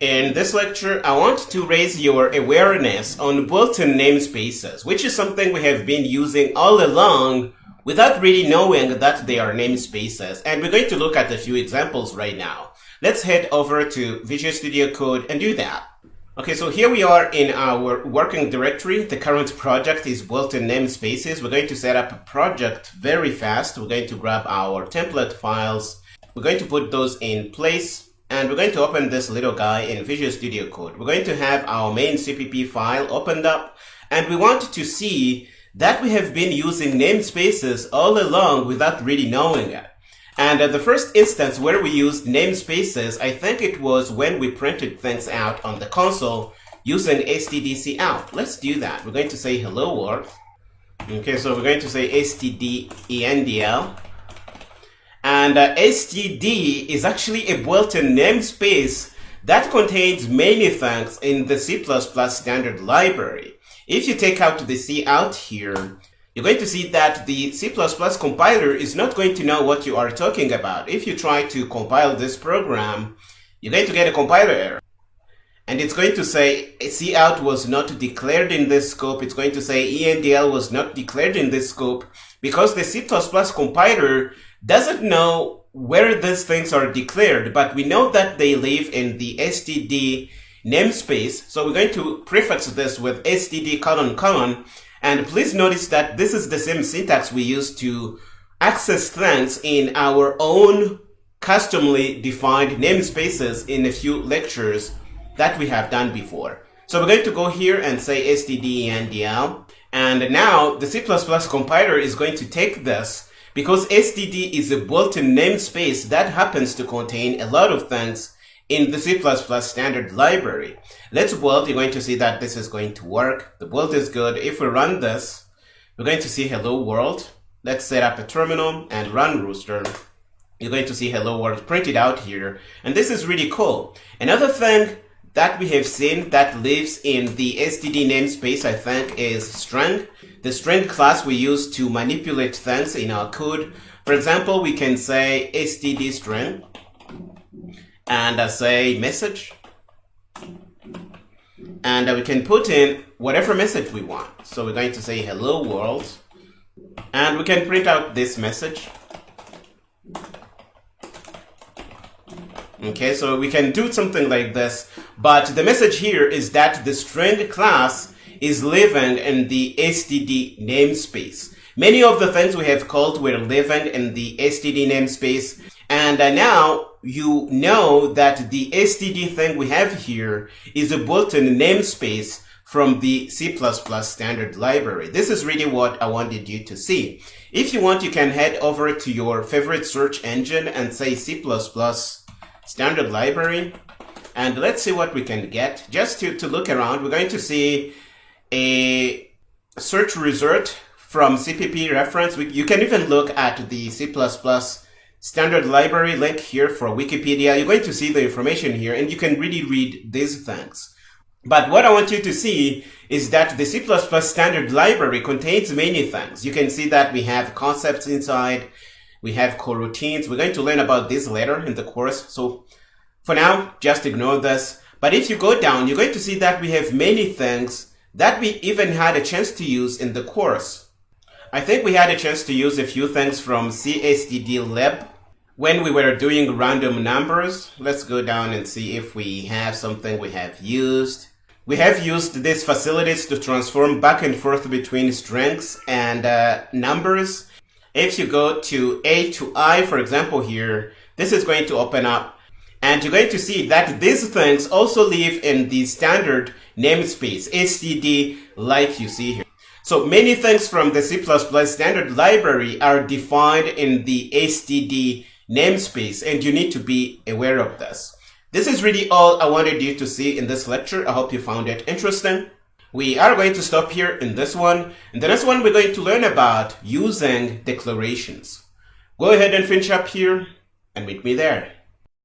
In this lecture, I want to raise your awareness on built-in namespaces, which is something we have been using all along without really knowing that they are namespaces. And we're going to look at a few examples right now. Let's head over to Visual Studio Code and do that. Okay, so here we are in our working directory. The current project is built-in namespaces. We're going to set up a project very fast. We're going to grab our template files. We're going to put those in place. And we're going to open this little guy in Visual Studio Code. We're going to have our main CPP file opened up, and we want to see that we have been using namespaces all along without really knowing it. And at the first instance where we used namespaces, I think it was when we printed things out on the console using stdcout. Let's do that. We're going to say hello world. Okay, so we're going to say stdendl. And std is actually a built-in namespace that contains many things in the C++ standard library. If you take out the C out here, you're going to see that the C++ compiler is not going to know what you are talking about. If you try to compile this program, you're going to get a compiler error. And it's going to say cout was not declared in this scope. It's going to say endl was not declared in this scope because the C++ compiler doesn't know where these things are declared, but we know that they live in the std namespace. So we're going to prefix this with std::, and please notice that this is the same syntax we use to access things in our own customly defined namespaces in a few lectures that we have done before. So we're going to go here and say stdendl, and now the C++ compiler is going to take this because std is a built-in namespace that happens to contain a lot of things in the C++ standard library. Let's build. You're going to see that this is going to work. The build is good. If we run this, we're going to see hello world. Let's set up a terminal and run Rooster. You're going to see hello world printed out here. And this is really cool. Another thing that we have seen that lives in the std namespace, I think, is string. The string class we use to manipulate things in our code. For example, we can say std string and say message. And we can put in whatever message we want. So we're going to say hello world. And we can print out this message. Okay, so we can do something like this. But the message here is that the string class is living in the std namespace. Many of the things we have called were living in the std namespace. And now you know that the std thing we have here is a built-in namespace from the C++ standard library. This is really what I wanted you to see. If you want, you can head over to your favorite search engine and say C++ standard library. And let's see what we can get. Just to look around, we're going to see a search result from CPP reference. You can even look at the C++ standard library link here for Wikipedia. You're going to see the information here, and you can really read these things. But what I want you to see is that the C++ standard library contains many things. You can see that we have concepts inside. We have coroutines. We're going to learn about this later in the course. So for now, just ignore this. But if you go down, you're going to see that we have many things that we even had a chance to use in the course. I think we had a chance to use a few things from cstdlib when we were doing random numbers. Let's go down and see if we have something we have used. We have used these facilities to transform back and forth between strings and numbers. If you go to A to I, for example, here, this is going to open up. And you're going to see that these things also live in the standard namespace, std, like you see here. So many things from the C++ standard library are defined in the std namespace, and you need to be aware of this. This is really all I wanted you to see in this lecture. I hope you found it interesting. We are going to stop here in this one. In the next one, we're going to learn about using declarations. Go ahead and finish up here and meet me there.